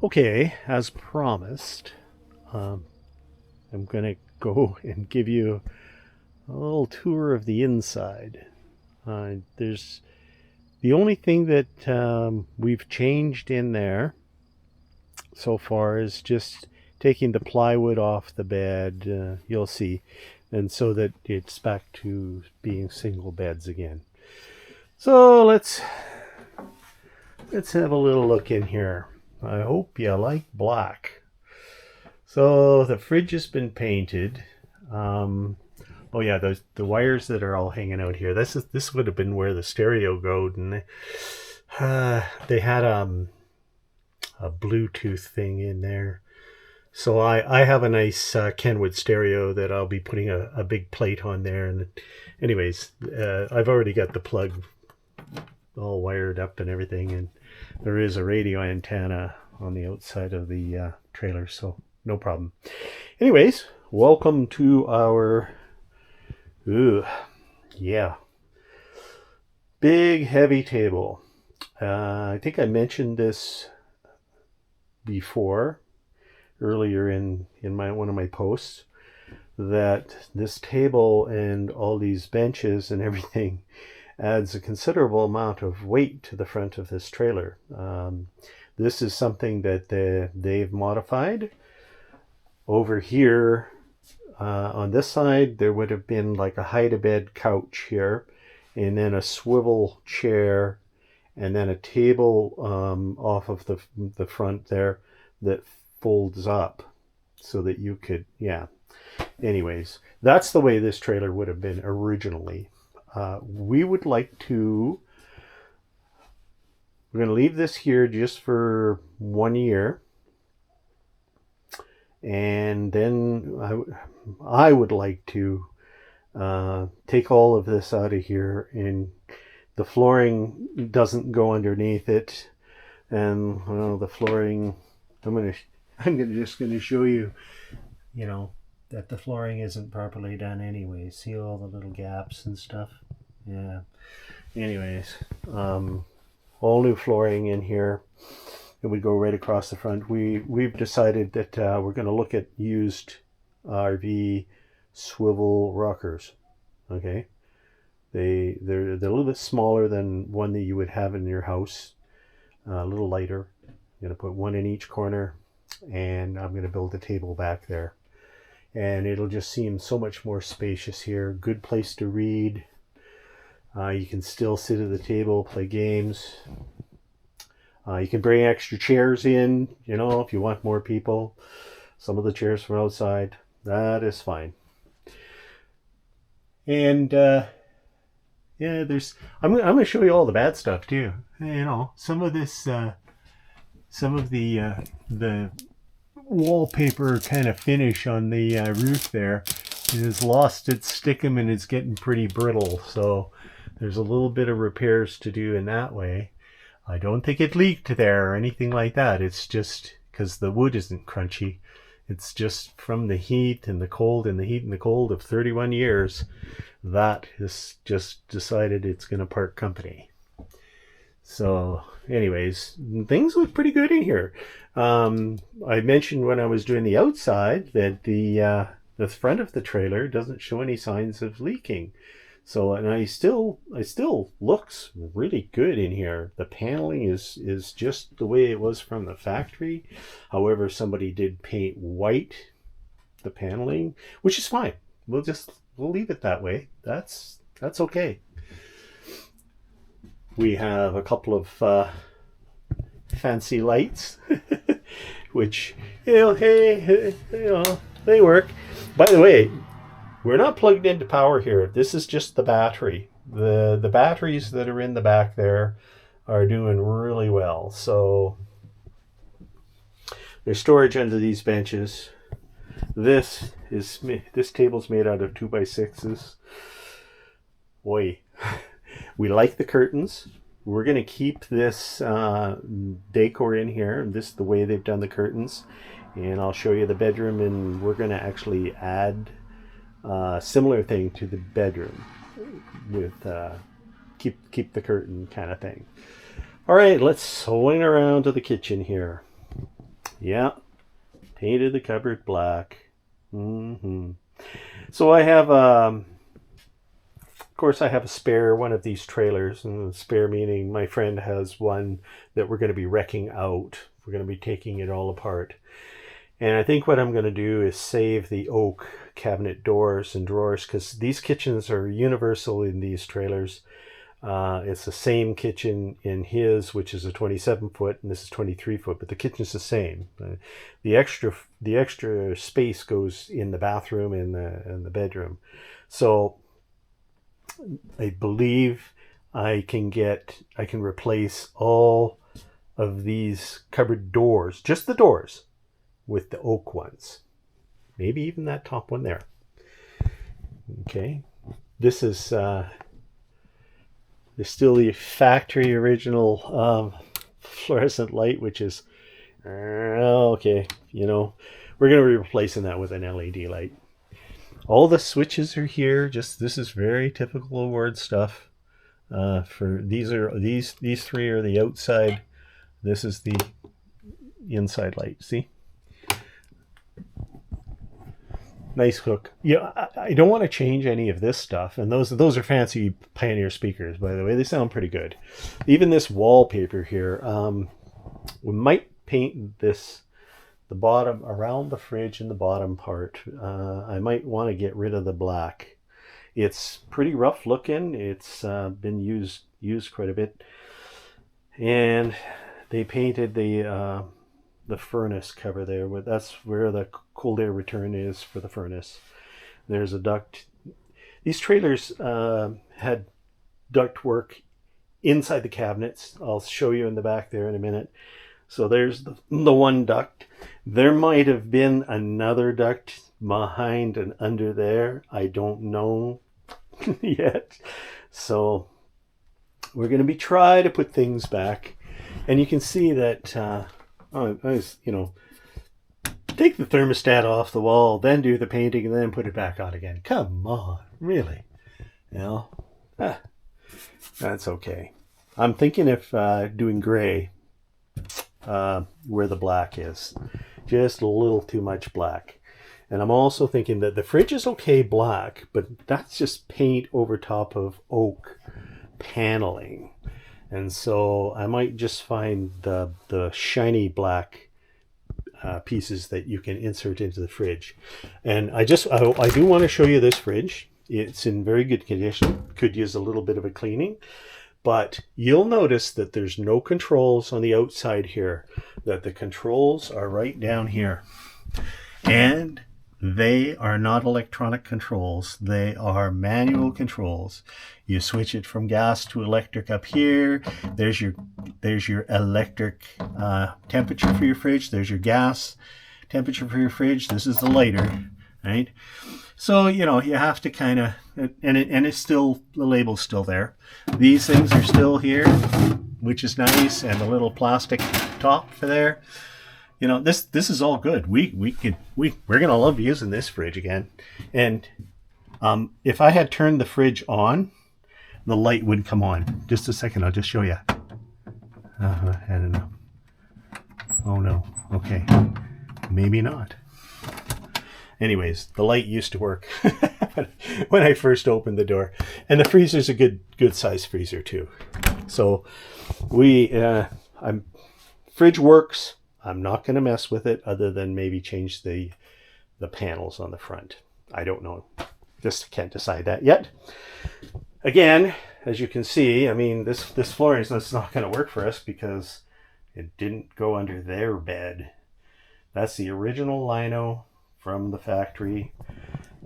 Okay, as promised, um, I'm going to go and give you a little tour of the inside. There's the only thing that we've changed in there so far is just taking the plywood off the bed. You'll see, and so that it's back to being single beds again. So let's have a little look in here. I hope you like black. So the fridge has been painted. Oh yeah, the wires that are all hanging out here. This would have been where the stereo goes, and they had a Bluetooth thing in there. So I have a nice Kenwood stereo that I'll be putting a big plate on there. And anyways, I've already got the plug all wired up and everything, and there is a radio antenna on the outside of the trailer, so no problem. Anyways, welcome to our yeah, big heavy table. I think I mentioned this before earlier in my one of my posts, that this table and all these benches and everything adds a considerable amount of weight to the front of this trailer. This is something that they've modified. Over here on this side, there would have been like a hide-a-bed couch here, and then a swivel chair, and then a table off of the front there that folds up so that you could, yeah. Anyways, that's the way this trailer would have been originally. We would like to, we're going to leave this here just for 1 year. And then I would like to take all of this out of here, and the flooring doesn't go underneath it. And the flooring, I'm just gonna show you, that the flooring isn't properly done anyway. See all the little gaps and stuff? Yeah. Anyways, all new flooring in here. It would go right across the front. We've decided that we're going to look at used RV swivel rockers. Okay, they're a little bit smaller than one that you would have in your house. A little lighter. I'm going to put one in each corner, and I'm going to build a table back there, and it'll just seem so much more spacious here. Good place to read. You can still sit at the table, play games. You can bring extra chairs in, if you want more people. Some of the chairs from outside, that is fine. And yeah, I'm going to show you all the bad stuff too. Some of the wallpaper kind of finish on the roof there has lost its stickum and it's getting pretty brittle. So there's a little bit of repairs to do in that way. I don't think it leaked there or anything like that. It's just because the wood isn't crunchy. It's just from the heat and the cold and the heat and the cold of 31 years that has just decided it's going to part company. So anyways, things look pretty good in here. I mentioned when I was doing the outside that the front of the trailer doesn't show any signs of leaking. So, and I still looks really good in here. The paneling is just the way it was from the factory. However, somebody did paint white the paneling, which is fine. We'll leave it that way. That's okay. We have a couple of fancy lights, which hey, they work. By the way, we're not plugged into power here. This is just the battery. The batteries that are in the back there are doing really well. So there's storage under these benches. This table's made out of 2x6s. Boy, we like the curtains. We're going to keep this decor in here. This is the way they've done the curtains. And I'll show you the bedroom, and we're going to actually add similar thing to the bedroom with keep the curtain kind of thing. All right, let's swing around to the kitchen here. Yeah, painted the cupboard black. So I have, of course, I have a spare one of these trailers, and spare meaning my friend has one that we're going to be wrecking out. We're going to be taking it all apart. And I think what I'm going to do is save the oak cabinet doors and drawers, because these kitchens are universal in these trailers. It's the same kitchen in his, which is a 27 foot, and this is 23 foot, but the kitchen's the same. The extra space goes in the bathroom and the bedroom. So I believe I can replace all of these cupboard doors, just the doors, with the oak ones. Maybe even that top one there. Okay. This is there's still the factory original fluorescent light, which is okay. You know, we're going to be replacing that with an LED light. All the switches are here. Just this is very typical Ward stuff. For these three are the outside. This is the inside light. See, nice hook. Yeah, I don't want to change any of this stuff. And those are fancy Pioneer speakers, by the way. They sound pretty good. Even this wallpaper here. We might paint this. The bottom around the fridge and the bottom part. I might want to get rid of the black. It's pretty rough looking. It's been used quite a bit, and they painted the furnace cover there. That's where the cold air return is for the furnace. There's a duct. These trailers had duct work inside the cabinets. I'll show you in the back there in a minute. So there's the one duct. There might have been another duct behind and under there. I don't know yet. So we're going to be try to put things back. And you can see that I was, take the thermostat off the wall, then do the painting, and then put it back on again. Come on, really? That's okay. I'm thinking of doing gray. Where the black is, just a little too much black. And I'm also thinking that the fridge is okay black, but that's just paint over top of oak paneling. And so I might just find the shiny black pieces that you can insert into the fridge. And I do want to show you this fridge. It's in very good condition. Could use a little bit of a cleaning. But you'll notice that there's no controls on the outside here, that the controls are right down here. And they are not electronic controls. They are manual controls. You switch it from gas to electric up here. There's your electric temperature for your fridge. There's your gas temperature for your fridge. This is the lighter, right? So, you have to kind of, and it's still, the label's still there. These things are still here, which is nice, and a little plastic top for there. This is all good. We're going to love using this fridge again. And if I had turned the fridge on, the light would come on. Just a second, I'll just show you. I don't know. Oh no, okay. Maybe not. Anyways, the light used to work when I first opened the door, and the freezer's a good size freezer too. So fridge works. I'm not going to mess with it other than maybe change the panels on the front. I don't know. Just can't decide that yet. Again, as you can see, this flooring is not going to work for us because it didn't go under their bed. That's the original lino from the factory.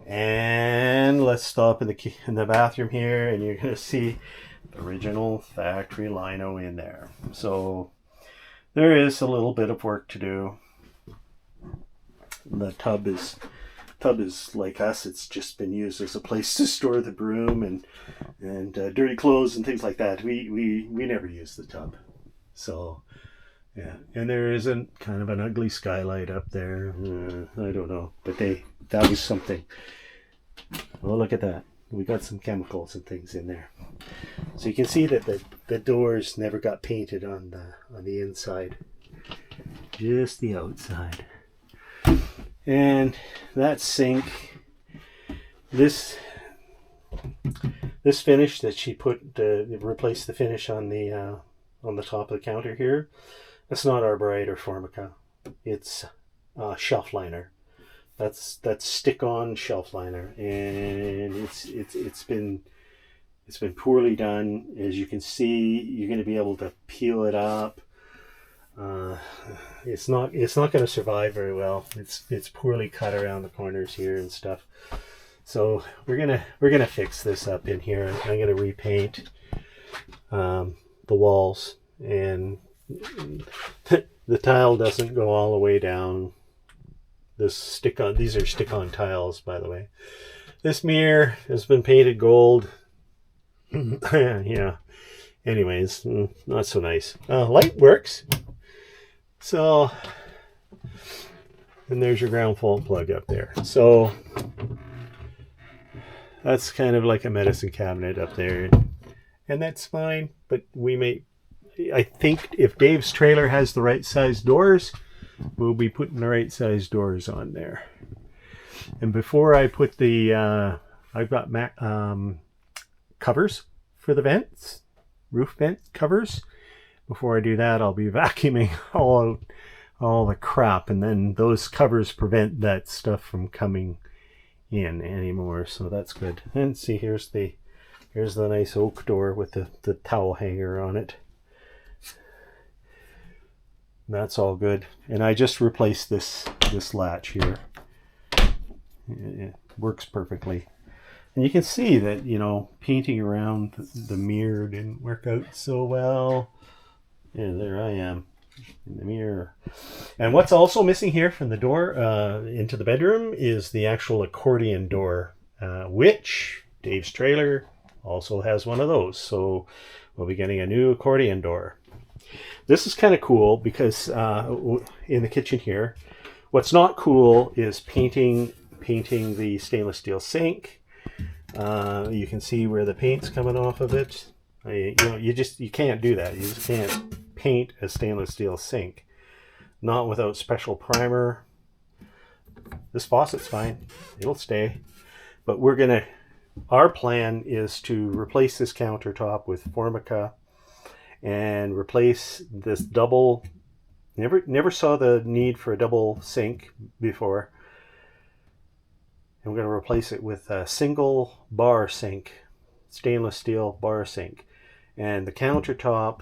And let's stop in the bathroom here, and you're going to see the original factory lino in there. So there is a little bit of work to do. The tub is like us. It's just been used as a place to store the broom and dirty clothes and things like that. We never use the tub. So yeah, and there is kind of an ugly skylight up there. I don't know, but that was something. Oh, look at that. We got some chemicals and things in there. So you can see that the doors never got painted on the inside. just the outside. And that sink, this finish that she put replaced the finish on the top of the counter here. That's not Arborite or Formica. It's shelf liner. That's stick-on shelf liner, and it's been poorly done. As you can see, you're going to be able to peel it up. It's not going to survive very well. It's poorly cut around the corners here and stuff. So we're gonna fix this up in here. I'm gonna repaint the walls, and the tile doesn't go all the way down. These are stick-on tiles, by the way. This mirror has been painted gold. Yeah. Anyways, not so nice. Light works. So, and there's your ground fault plug up there. So that's kind of like a medicine cabinet up there, and that's fine. But I think if Dave's trailer has the right size doors, we'll be putting the right size doors on there. And before I put I've got covers for the vents, roof vent covers. Before I do that, I'll be vacuuming all the crap, and then those covers prevent that stuff from coming in anymore. So that's good. And see, here's the nice oak door with the towel hanger on it. That's all good. And I just replaced this latch here. It works perfectly. And you can see that, painting around the mirror didn't work out so well. Yeah, there I am in the mirror. And what's also missing here from the door into the bedroom is the actual accordion door, which Dave's trailer also has one of those. So we'll be getting a new accordion door. This is kind of cool because in the kitchen here, what's not cool is painting the stainless steel sink. You can see where the paint's coming off of it. You can't do that. You just can't paint a stainless steel sink, not without special primer. This faucet's fine, it'll stay, but our plan is to replace this countertop with Formica and replace this double. Never saw the need for a double sink before. And we're going to replace it with a single bar sink, stainless steel bar sink. And the countertop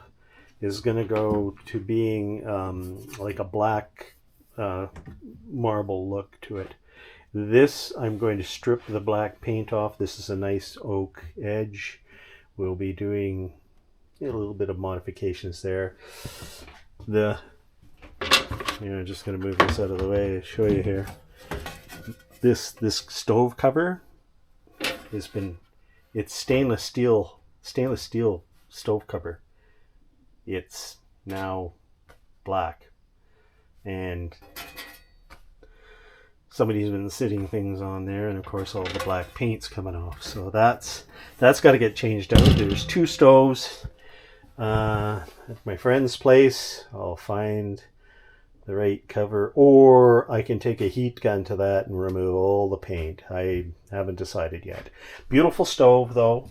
is going to go to being like a black marble look to it. This, I'm going to strip the black paint off. This is a nice oak edge. We'll be doing a little bit of modifications there. Just going to move this out of the way to show you here. This stove cover it's stainless steel stove cover. It's now black, and somebody's been sitting things on there, and of course all the black paint's coming off. So that's got to get changed out. There's two stoves at my friend's place. I'll find the right cover, or I can take a heat gun to that and remove all the paint. I haven't decided yet. Beautiful stove though.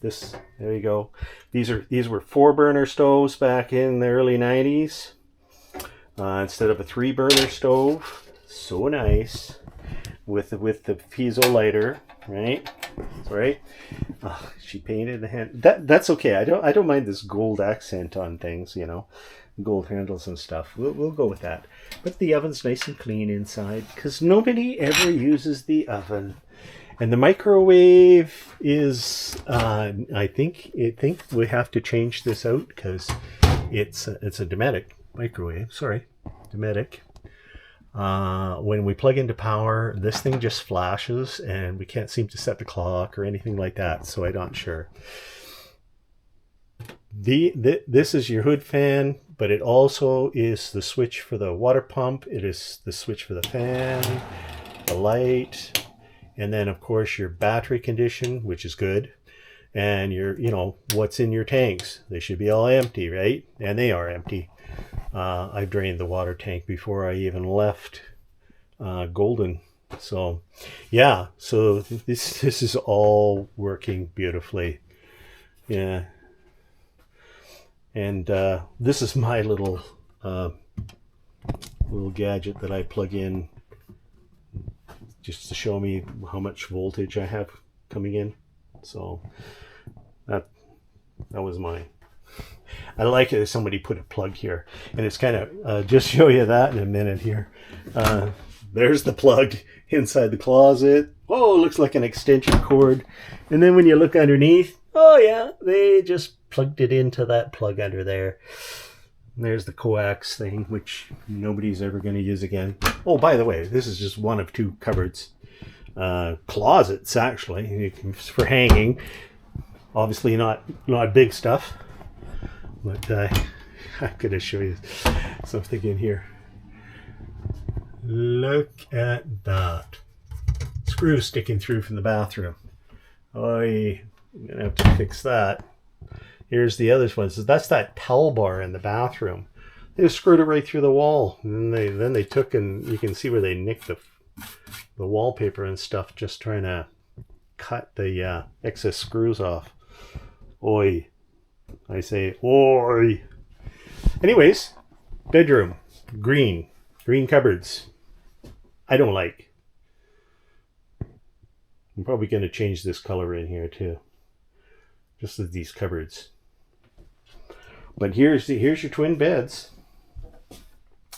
There you go. These were 4-burner stoves back in the early 90s instead of a 3-burner stove. So nice with the piezo lighter, right? That's right. She painted the hand. That's okay. I don't mind this gold accent on things, gold handles and stuff. We'll go with that. But the oven's nice and clean inside because nobody ever uses the oven. And the microwave is, I think we have to change this out because it's a Dometic microwave. Sorry, Dometic. When we plug into power, this thing just flashes and we can't seem to set the clock or anything like that. So I'm not sure. This is your hood fan, but it also is the switch for the water pump. It is the switch for the fan, the light, and then of course your battery condition, which is good, and your what's in your tanks. They should be all empty, right? And they are empty. I drained the water tank before I even left Golden. So yeah, so this is all working beautifully. Yeah, and this is my little gadget that I plug in just to show me how much voltage I have coming in. So that was mine. I like it if somebody put a plug here, and it's kind of just show you that in a minute here. There's the plug inside the closet. Oh, it looks like an extension cord. And then when you look underneath, oh yeah, they just plugged it into that plug under there. And there's the coax thing, which nobody's ever going to use again. Oh, by the way, this is just one of two cupboards. Closets, actually, for hanging. Obviously not big stuff. But I'm going to show you something in here. Look at that. Screw sticking through from the bathroom. Oh, I'm going to have to fix that. Here's the other one. So that's that towel bar in the bathroom. They screwed it right through the wall. And then they took, and you can see where they nicked the wallpaper and stuff, just trying to cut the excess screws off. Oi. I say, oi. Anyways, bedroom. Green cupboards. I don't like. I'm probably going to change this color in here too. Just as these cupboards. But here's your twin beds.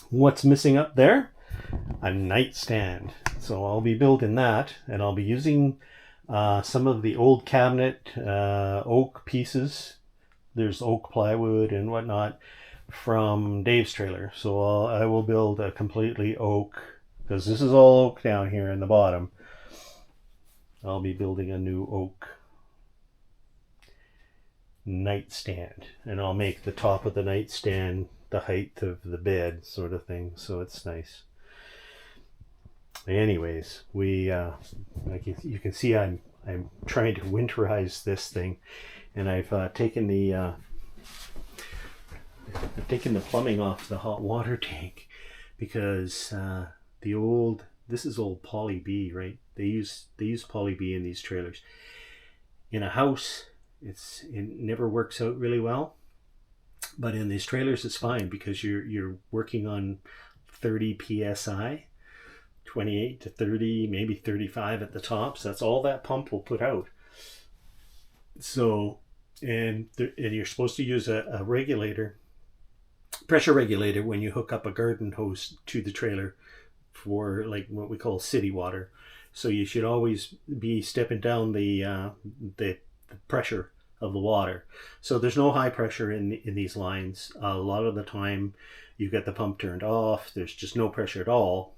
What's missing up there? A nightstand. So I'll be building that, and I'll be using some of the old cabinet oak pieces. There's oak plywood and whatnot from Dave's trailer. So I will build a completely oak, because this is all oak down here in the bottom. I'll be building a new oak nightstand, and I'll make the top of the nightstand the height of the bed, sort of thing, so it's nice. Anyways, we like you can see, I'm trying to winterize this thing, and I've taken the plumbing off the hot water tank, because this is old Poly B, right? They use Poly B in these trailers. In a house, it never works out really well, but in these trailers it's fine, because you're working on 30 psi, 28 to 30, maybe 35 at the top. So that's all that pump will put out. So, and you're supposed to use a regulator, pressure regulator, when you hook up a garden hose to the trailer for like what we call city water. So you should always be stepping down the pressure of the water. So there's no high pressure in these lines. A lot of the time you get the pump turned off. There's just no pressure at all,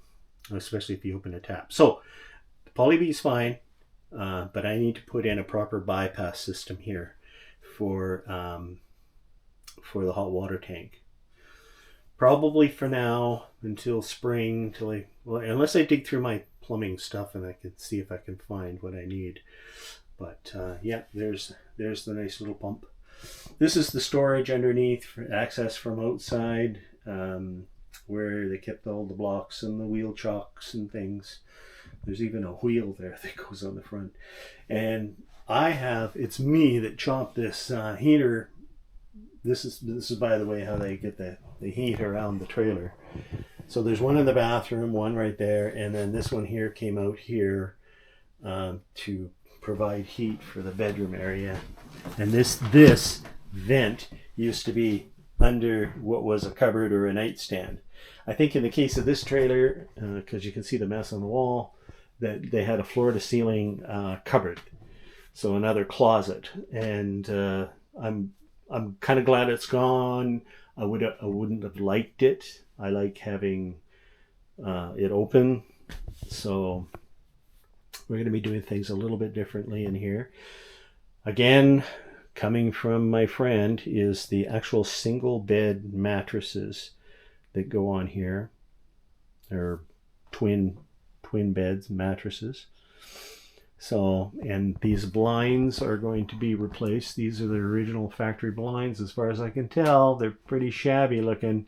especially if you open a tap. So the Poly B is fine, but I need to put in a proper bypass system here for the hot water tank. Probably for now until spring, unless I dig through my plumbing stuff and I can see if I can find what I need. But yeah, there's the nice little pump. This is the storage underneath for access from outside, where they kept all the blocks and the wheel chocks and things. There's even a wheel there that goes on the front. And it's me that chopped this heater. This is by the way how they get the heat around the trailer. So there's one in the bathroom, one right there, and then this one here came out here to provide heat for the bedroom area. And this vent used to be under what was a cupboard or a nightstand. I think in the case of this trailer, because you can see the mess on the wall, that they had a floor to ceiling cupboard, so another closet. And I'm kind of glad it's gone. I wouldn't have liked it. I like having it open. So we're going to be doing things a little bit differently in here. Again, coming from my friend is the actual single bed mattresses that go on here. They're twin beds mattresses. So, and these blinds are going to be replaced. These are the original factory blinds. As far as I can tell, they're pretty shabby looking.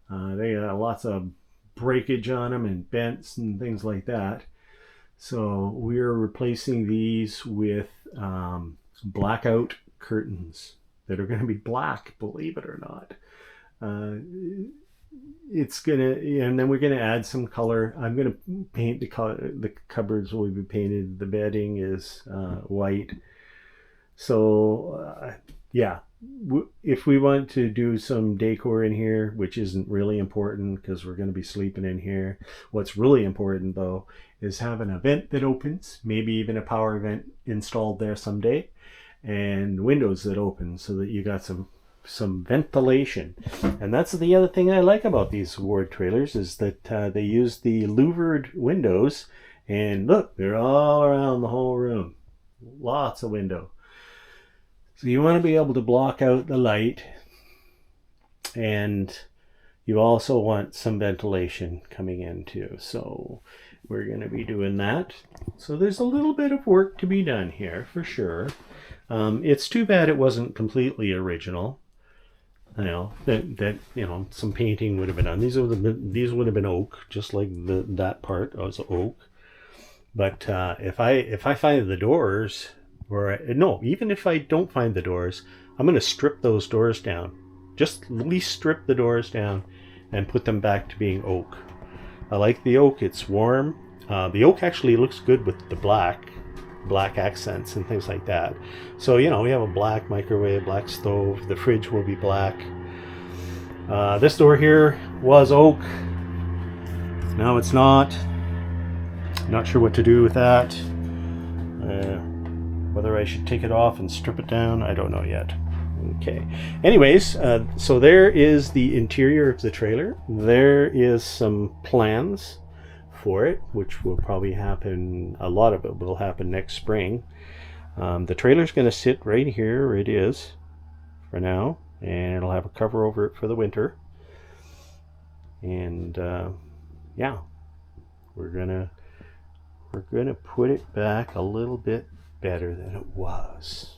They got lots of breakage on them and bents and things like that. So we're replacing these with blackout curtains that are going to be black, believe it or not. Uh, it's gonna, and then we're gonna add some color. I'm gonna paint the cupboards will be painted. The bedding is white. So yeah, if we want to do some decor in here, which isn't really important because we're going to be sleeping in here, what's really important though is having a vent that opens, maybe even a power vent installed there someday, and windows that open so that you got some ventilation. And that's the other thing I like about these Ward trailers is that they use the louvered windows, and look, they're all around the whole room. Lots of window. So you want to be able to block out the light, and you also want some ventilation coming in too. So we're going to be doing that. So there's a little bit of work to be done here for sure. It's too bad it wasn't completely original. You know that some painting would have been done. These would have been oak, just like that part was oak. But if I find the doors, or no, even if I don't find the doors, I'm going to strip those doors down. Just at least strip the doors down and put them back to being oak. I like the oak. It's warm. The oak actually looks good with the black accents and things like that. So we have a black microwave, black stove. The fridge will be black. This door here was oak. Now it's not. Not sure what to do with that. Whether I should take it off and strip it down, I don't know yet. Okay. Anyways, so there is the interior of the trailer. There is some plans for it, which will probably happen. A lot of it will happen next spring. The trailer's going to sit right here where it is for now, and it'll have a cover over it for the winter. And yeah, we're gonna put it back a little bit better than it was.